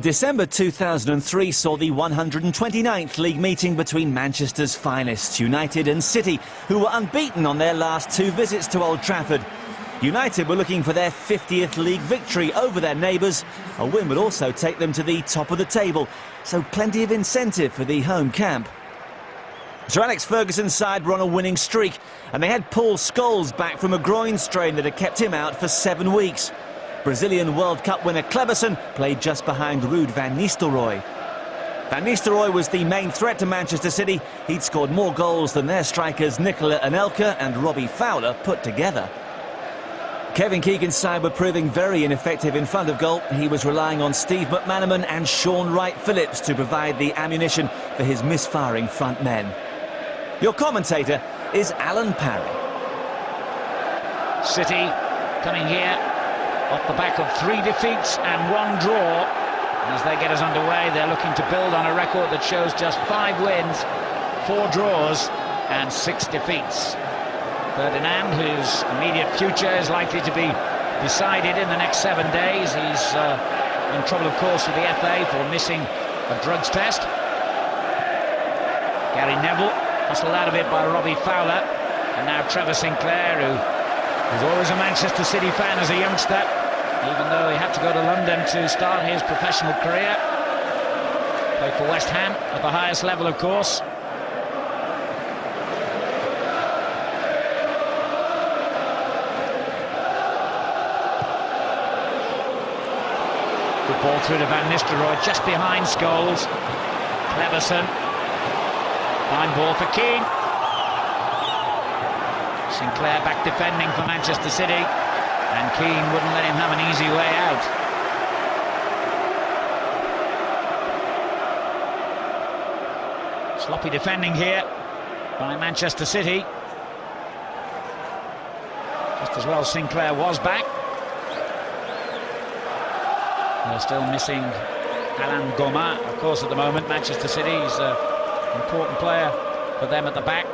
December 2003 saw the 129th league meeting between Manchester's finest, United and City, who were unbeaten on their last two visits to Old Trafford. United were looking for their 50th league victory over their neighbours. A win would also take them to the top of the table, so plenty of incentive for the home camp. Sir Alex Ferguson's side were on a winning streak, and they had Paul Scholes back from a groin strain that had kept him out for 7 weeks. Brazilian World Cup winner Kleberson played just behind Ruud van Nistelrooy. Van Nistelrooy was the main threat to Manchester City. He'd scored more goals than their strikers Nicola Anelka and Robbie Fowler put together. Kevin Keegan's side were proving very ineffective in front of goal. He was relying on Steve McManaman and Sean Wright-Phillips to provide the ammunition for his misfiring front men. Your commentator is Alan Parry. City coming here off the back of 3 defeats and 1 draw. As they get us underway, they're looking to build on a record that shows just 5 wins, 4 draws and 6 defeats. Ferdinand, whose immediate future is likely to be decided in the next 7 days. He's in trouble, of course, with the FA for missing a drugs test. Gary Neville hustled out of it by Robbie Fowler. And now Trevor Sinclair, who was always a Manchester City fan as a youngster, even though he had to go to London to start his professional career. Played for West Ham at the highest level, of course. Good ball through to Van Nistelrooy, just behind Scholes. Kleberson. Fine ball for Keane. Sinclair back defending for Manchester City, and Keane wouldn't let him have an easy way out. Sloppy defending here by Manchester City. Just as well Sinclair was back. They're still missing Alain Goma, of course, at the moment. Manchester City is an important player for them at the back.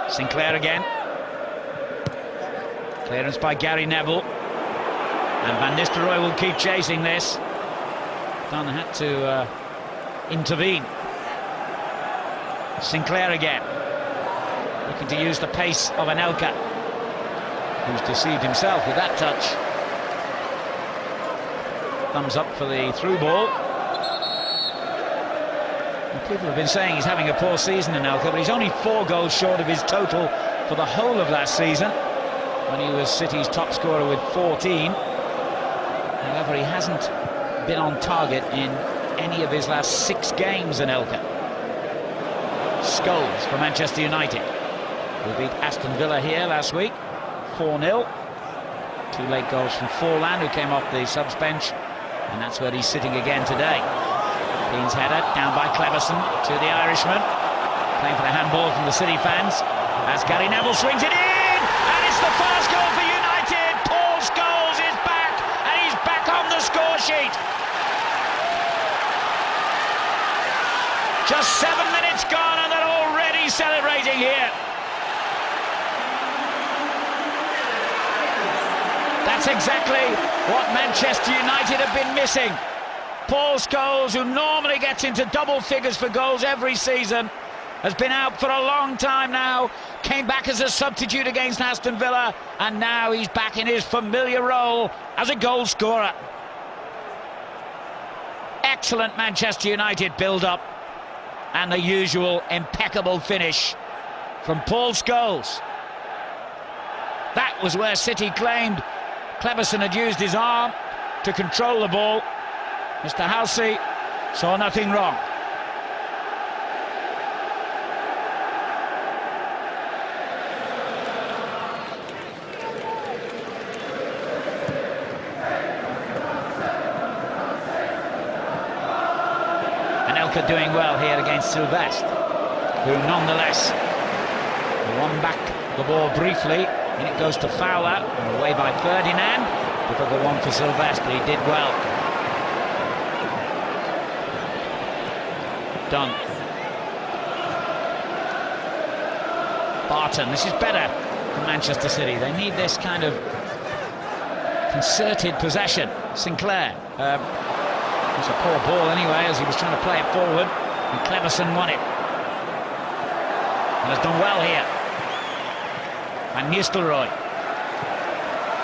Sinclair again. Clearance by Gary Neville. And Van Nistelrooy will keep chasing this. Dunn had to intervene. Sinclair again. Looking to use the pace of Anelka, who's deceived himself with that touch. Thumbs up for the through ball. People have been saying he's having a poor season, Anelka, but he's only 4 goals short of his total for the whole of last season, when he was City's top scorer with 14. However, he hasn't been on target in any of his last 6 games, Anelka. Scholes for Manchester United, who beat Aston Villa here last week, 4-0. 2 late goals from Forlan, who came off the subs bench, and that's where he's sitting again today. Keane's header down by Kleberson to the Irishman, playing for the handball from the City fans as Gary Neville swings it in, and it's the first goal for United. Paul Scholes is back, and he's back on the score sheet. Just 7 minutes gone, and they're already celebrating here. That's exactly what Manchester United have been missing. Paul Scholes, who normally gets into double figures for goals every season, has been out for a long time now, came back as a substitute against Aston Villa, and now he's back in his familiar role as a goal scorer. Excellent Manchester United build-up, and the usual impeccable finish from Paul Scholes. That was where City claimed Kleberson had used his arm to control the ball. Mr. Halsey saw nothing wrong. Anelka doing well here against Sylvestre, who nonetheless won back the ball briefly, and it goes to Fowler, and away by Ferdinand. Difficult one for Sylvestre, he did well. Done. Barton, this is better for Manchester City. They need this kind of Concerted possession. Sinclair. It's a poor ball anyway, as he was trying to play it forward. And Cleverson won it. And has done well here. And Nistelrooy.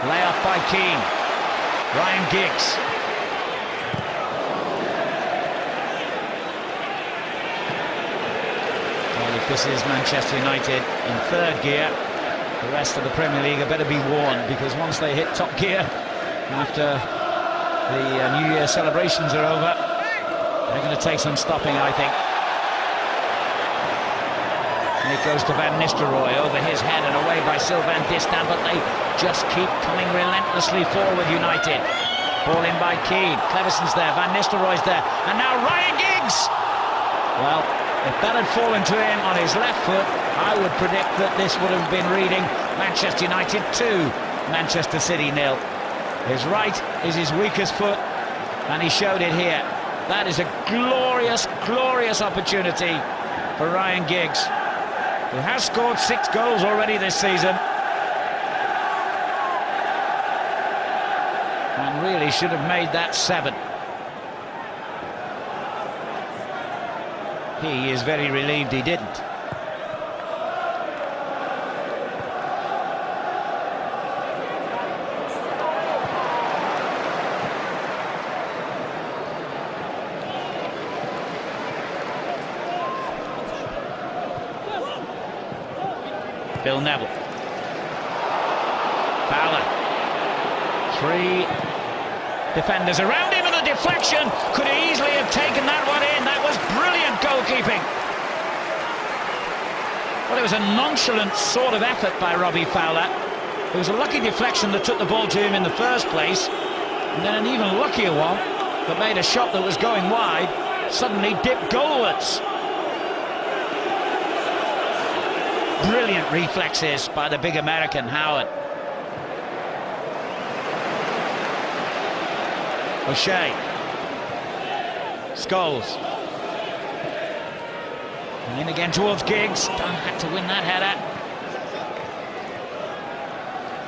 Lay-off by Keane. Ryan Giggs. Well, if this is Manchester United in third gear, the rest of the Premier League had better be warned, because once they hit top gear, after the New Year celebrations are over, they're going to take some stopping, I think. And it goes to Van Nistelrooy, over his head and away by Sylvain Distin, but they just keep coming relentlessly forward, United. Ball in by Keane. Cleverson's there, Van Nistelrooy's there, and now Ryan Giggs! Well, if that had fallen to him on his left foot, I would predict that this would have been reading Manchester United 2, Manchester City 0. His right is his weakest foot, and he showed it here. That is a glorious, glorious opportunity for Ryan Giggs, who has scored 6 goals already this season, and really should have made that 7. He is very relieved he didn't. Phil Neville. Fowler. 3 defenders around him, and the deflection could easily have taken that one in. That was brilliant goalkeeping. Well, it was a nonchalant sort of effort by Robbie Fowler. It was a lucky deflection that took the ball to him in the first place, and then an even luckier one that made a shot that was going wide suddenly dipped goalwards. Brilliant reflexes by the big American, Howard. O'Shea. Scholes. And in again towards Giggs. Dunn had to win that header.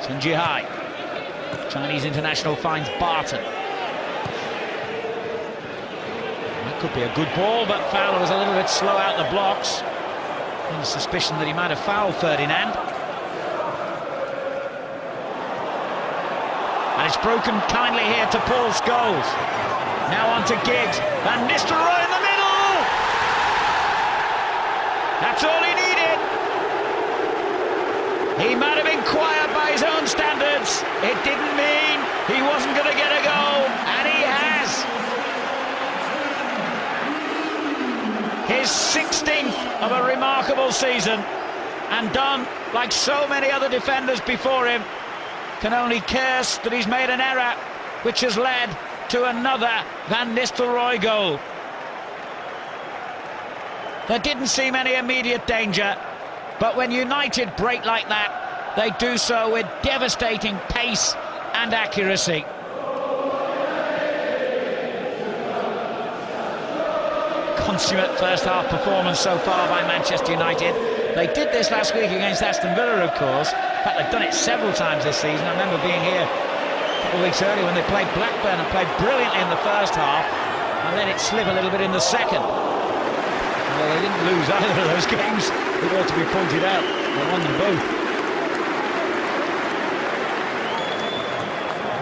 Sun Jihai. Chinese international finds Barton. That could be a good ball, but Fowler was a little bit slow out the blocks. The suspicion that he might have fouled Ferdinand. And it's broken kindly here to Paul Scholes. Now on to Giggs. Van Nistelrooy in the middle! That's all he needed. He might have been quiet by his own standards. It didn't mean he wasn't going to get a goal, and he has. His 16th of a remarkable season, and Dunn, like so many other defenders before him, can only curse that he's made an error which has led to another Van Nistelrooy goal. There didn't seem any immediate danger, but when United break like that, they do so with devastating pace and accuracy. Consummate first-half performance so far by Manchester United. They did this last week against Aston Villa, of course. In fact, they've done it several times this season. I remember being here a couple of weeks earlier when they played Blackburn and played brilliantly in the first half and let it slip a little bit in the second. Well, they didn't lose either of those games. It ought to be pointed out. They won them both.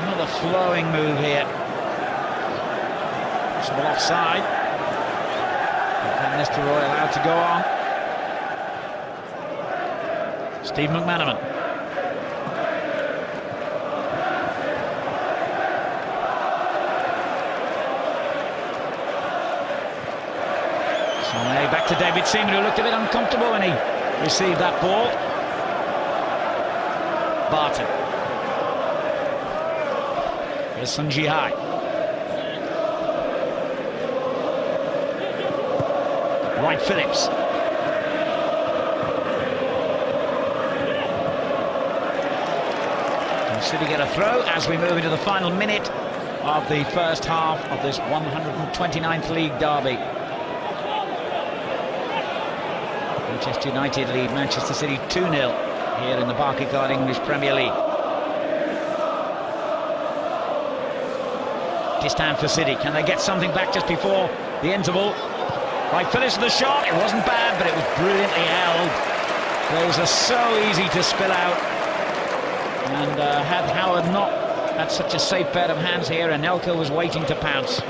Another flowing move here. Possible offside. Van Nistelrooy allowed to go on. Steve McManaman. Sané back to David Seaman, who looked a bit uncomfortable when he received that ball. Barton. Here's Sun Jihai. Wright Phillips. And City get a throw as we move into the final minute of the first half of this 129th League derby. Manchester United lead Manchester City 2-0 here in the Barclaycard English Premier League. This time for City. Can they get something back just before the interval? Right, Phillips with the shot. It wasn't bad, but it was brilliantly held. Those are so easy to spill out. And had Howard not had such a safe pair of hands here, Anelka was waiting to pounce.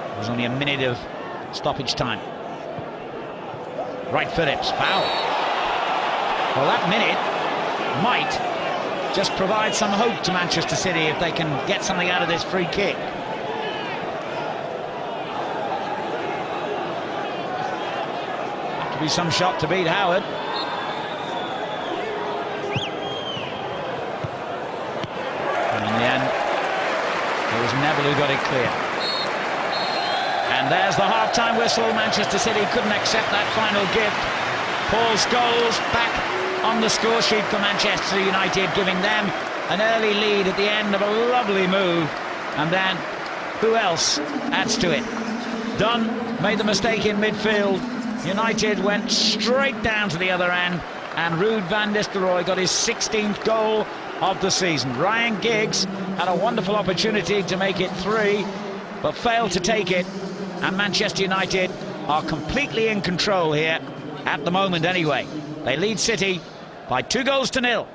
It was only a minute of stoppage time. Right, Phillips, foul. Well, that minute might just provide some hope to Manchester City if they can get something out of this free kick. Have to be some shot to beat Howard. And in the end, it was Neville who got it clear. And there's the half-time whistle. Manchester City couldn't accept that final gift. Paul Scholes back on the score sheet for Manchester United, giving them an early lead at the end of a lovely move. And then, who else adds to it? Dunn made the mistake in midfield. United went straight down to the other end, and Ruud van Nistelrooy got his 16th goal of the season. Ryan Giggs had a wonderful opportunity to make it 3, but failed to take it. And Manchester United are completely in control here, at the moment anyway. They lead City by 2-0.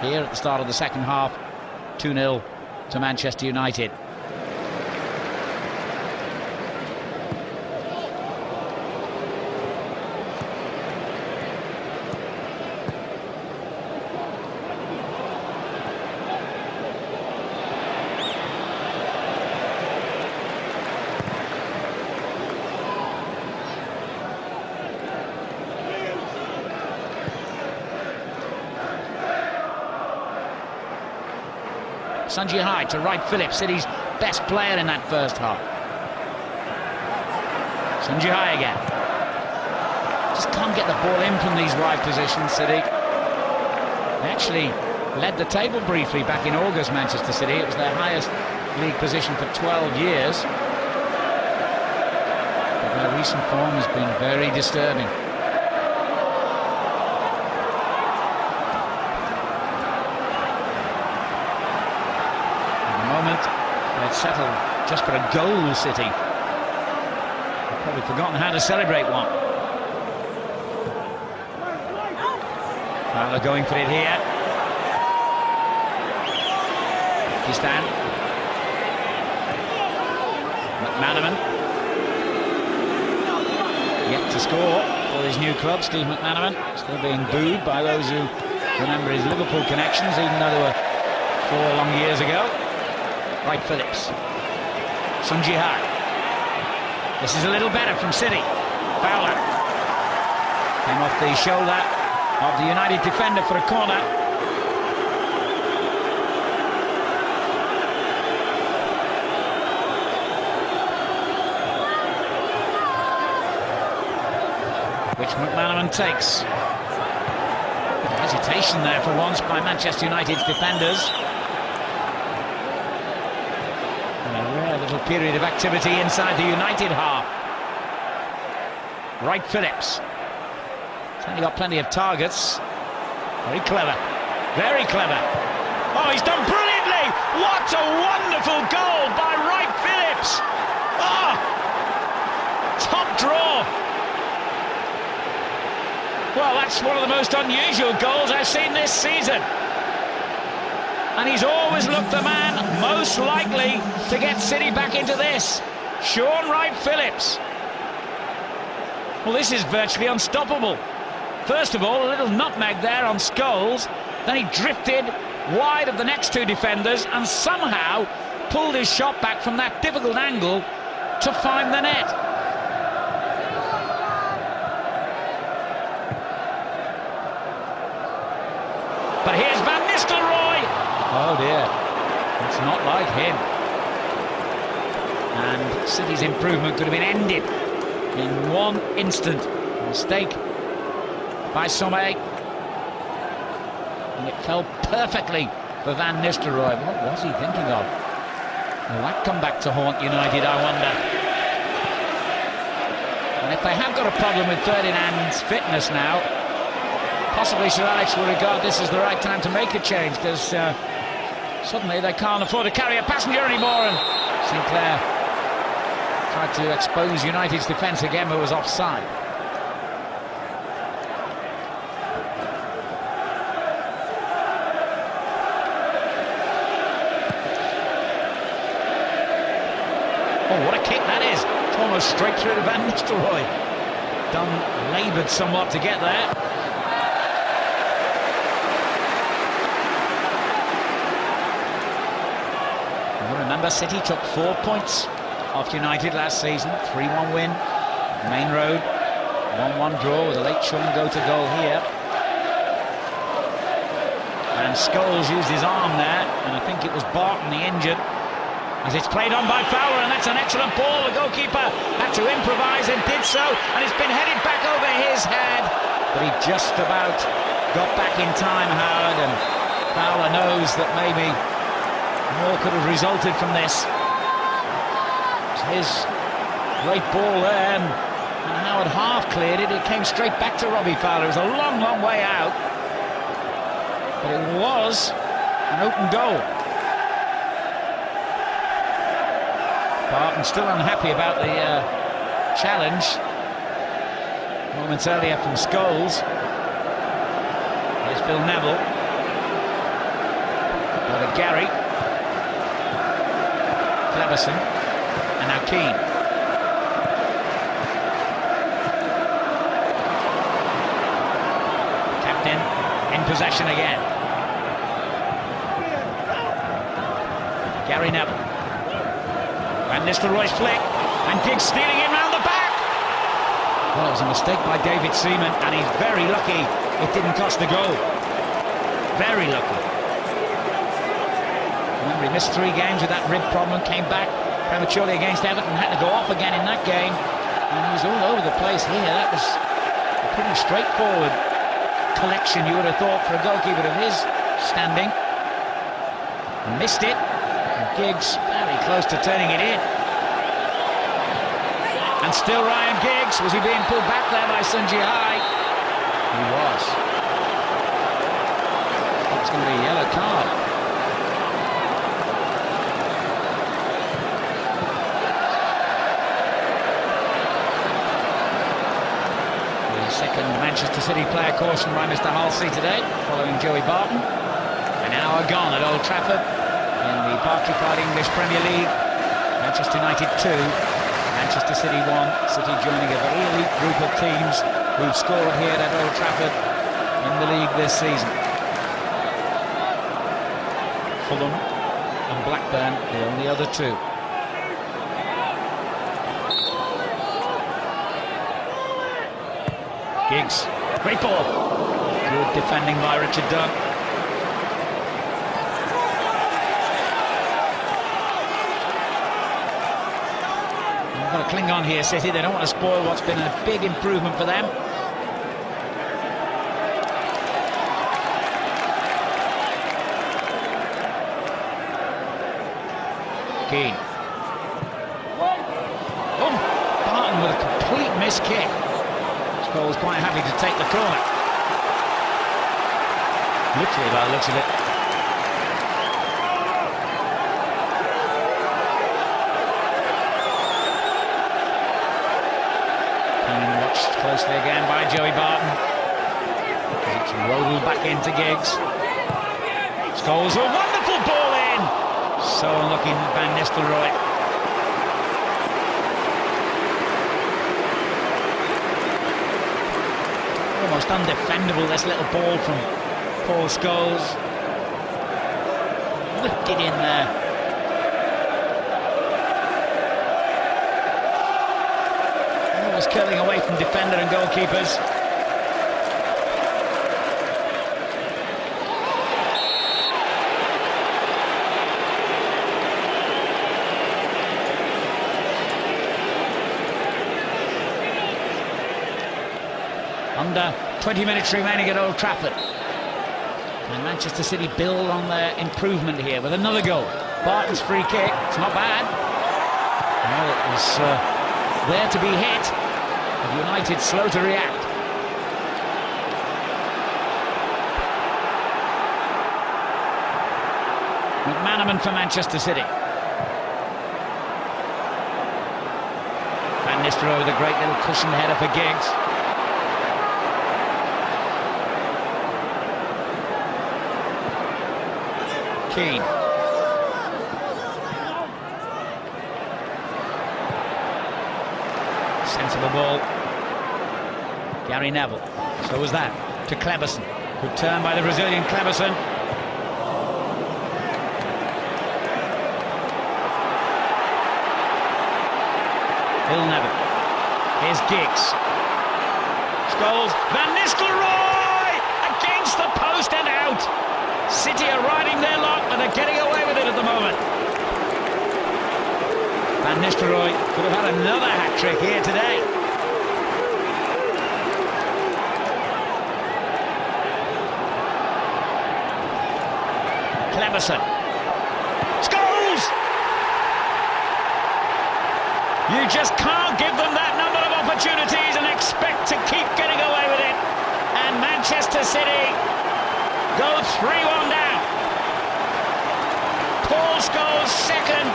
Here at the start of the second half, 2-0 to Manchester United. Sunji High to right Phillips, City's best player in that first half. Sunji High again. Just can't get the ball in from these wide positions, City. They actually led the table briefly back in August, Manchester City. It was their highest league position for 12 years. But their recent form has been very disturbing. They'd settled just for a goal, City. They've probably forgotten how to celebrate one. Fowler going for it here. Pakistan. McManaman. Yet to score for his new club, Steve McManaman. Still being booed by those who remember his Liverpool connections, even though they were 4 long years ago. Right, Phillips. Sunji High. This is a little better from City. Fowler. Came off the shoulder of the United defender for a corner. Which McManaman takes. Hesitation there for once by Manchester United's defenders. Period of activity inside the United half. Right, Phillips. He's only got plenty of targets. Very clever. Very clever. Oh, he's done brilliantly! What a wonderful goal by Wright Phillips! Oh! Top draw! Well, that's one of the most unusual goals I've seen this season. And he's always looked the man most likely to get City back into this. Sean Wright Phillips. Well, this is virtually unstoppable. First of all, a little nutmeg there on Scholes. Then he drifted wide of the next 2 defenders and somehow pulled his shot back from that difficult angle to find the net. But here's Van Nistelrooy. Oh dear, it's not like him. And City's improvement could have been ended in one instant. A mistake by Sommet. And it fell perfectly for Van Nistelrooy. What was he thinking of? Will that come back to haunt United, I wonder? And if they have got a problem with Ferdinand's fitness now, possibly Sir Alex will regard this as the right time to make a change, because suddenly they can't afford to carry a passenger anymore, and Sinclair tried to expose United's defence again, but was offside. Oh, what a kick that is! It's almost straight through to Van Nistelrooy. Dunn laboured somewhat to get there. Remember, City took 4 points off United last season. 3-1 win, Main Road, 1-1 draw with a late Sean Goater goal here. And Scholes used his arm there, and I think it was Barton, the injured, as it's played on by Fowler, and that's an excellent ball. The goalkeeper had to improvise and did so, and it's been headed back over his head, but he just about got back in time, Howard, and Fowler knows that maybe more could have resulted from this. It's his great ball there, and Howard half cleared it. It came straight back to Robbie Fowler. It was a long, long way out, but it was an open goal. Barton still unhappy about the challenge moments earlier from Scholes. Here's Phil Neville. Over Gary. Cleverson, and now Keane. Captain in possession again. Gary Neville. Van Nistelrooy's flick, and Giggs stealing in round the back. Well, it was a mistake by David Seaman, and he's very lucky it didn't cost the goal. Very lucky. Remember, he missed 3 games with that rib problem, came back prematurely against Everton, had to go off again in that game, and he was all over the place here. That was a pretty straightforward collection, you would have thought, for a goalkeeper of his standing. And missed it, and Giggs very close to turning it in. And still Ryan Giggs. Was he being pulled back there by Sun Ji-hai? He was. It's going to be a yellow card. Second Manchester City player cautioned by Mr. Halsey today, following Joey Barton. An hour gone at Old Trafford in the Barclaycard English Premier League. Manchester United 2, Manchester City 1. City joining a very elite group of teams who've scored here at Old Trafford in the league this season. Fulham and Blackburn, the only other two. Giggs, great ball. Good defending by Richard Dunn. They've got to cling on here, City. They don't want to spoil what's been a big improvement for them. Keane. Oh, Barton with a complete missed kick. Was quite happy to take the corner. Literally, by the looks of it. Keane watched closely again by Joey Barton. It's rolled back into Giggs. Scholes, a wonderful ball in. So unlucky, Van Nistelrooy. Almost undefendable, this little ball from Paul Scholes. Whipped it in there. Almost curling away from defender and goalkeepers. Under 20 minutes remaining at Old Trafford. And Manchester City build on their improvement here with another goal. Barton's free kick, it's not bad. Well, it was there to be hit. But United slow to react. McManaman for Manchester City. Van Nistelrooy with a great little cushion header for Giggs. Keane. Sensible ball. Gary Neville. So was that to Kleberson. Good turn by the Brazilian Kleberson. Phil Neville. Here's Giggs. Scholes. Van Nistelrooy against the post and out. City are riding their luck and they're getting away with it at the moment. Van Nistelrooy could have had another hat-trick here today. Kleberson. Scholes! You just can't give them that number of opportunities and expect to keep getting away with it. And Manchester City go 3-1 down. Paul Scholes' second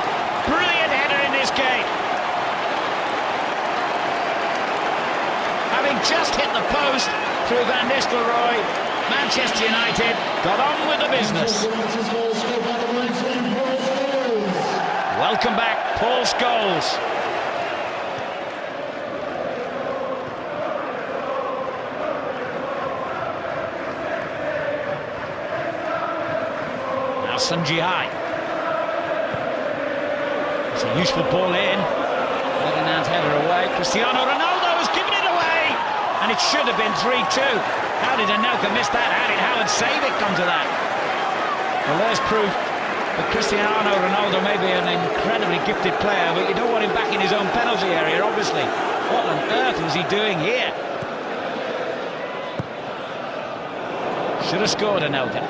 brilliant header in this game. Having just hit the post through Van Nistelrooy, Manchester United got on with the business. Welcome back, Paul Scholes. Sunji-Hai. It's a useful ball in. Ferdinand's header away. Cristiano Ronaldo has given it away. And it should have been 3-2. How did Anelka miss that? How did Howard Savic come to that? Well, there's proof that Cristiano Ronaldo may be an incredibly gifted player, but you don't want him back in his own penalty area, obviously. What on earth was he doing here? Should have scored Anelka.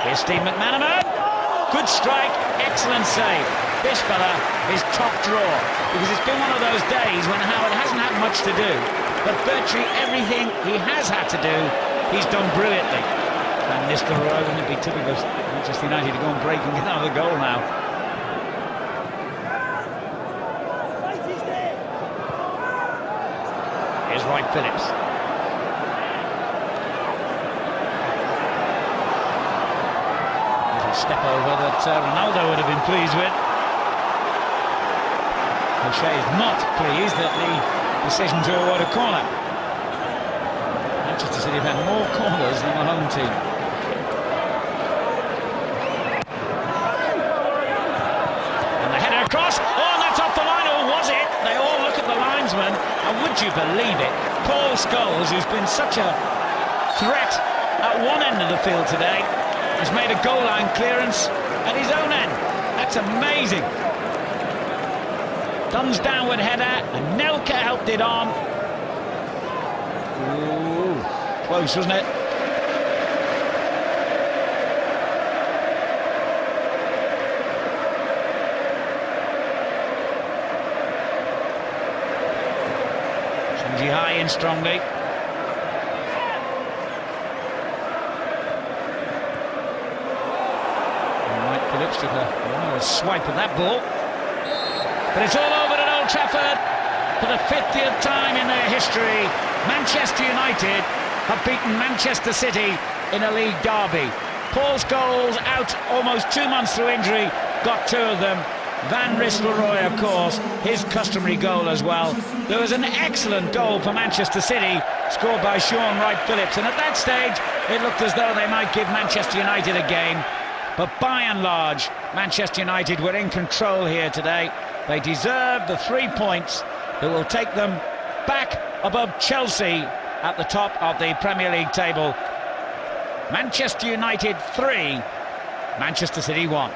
Here's Steve McManaman. Good strike, excellent save. This fella is top draw because it's been one of those days when Howard hasn't had much to do, but virtually everything he has had to do, he's done brilliantly. And Nistelrooy, wouldn't it be typical of Manchester United to go and break and get another goal now? Here's Wright Phillips. Step over that Ronaldo would have been pleased with. O'Shea is not pleased at the decision to award a corner. Manchester City have had more corners than the home team. And the header across. Oh, and that's off the line, or was it? They all look at the linesman, and would you believe it? Paul Scholes, who's been such a threat at one end of the field today, has made a goal line clearance at his own end. That's amazing. Thumbs downward header, and Nelka helped it on. Ooh, close, wasn't it? Sunji-Hai in strongly. Phillips took a swipe at that ball. But it's all over at Old Trafford. For the 50th time in their history, Manchester United have beaten Manchester City in a league derby. Paul Scholes out almost 2 months through injury, got 2 of them. Van Nistelrooy, of course, his customary goal as well. There was an excellent goal for Manchester City, scored by Sean Wright Phillips. And at that stage, it looked as though they might give Manchester United a game. But by and large, Manchester United were in control here today. They deserve the 3 points that will take them back above Chelsea at the top of the Premier League table. Manchester United 3, Manchester City 1.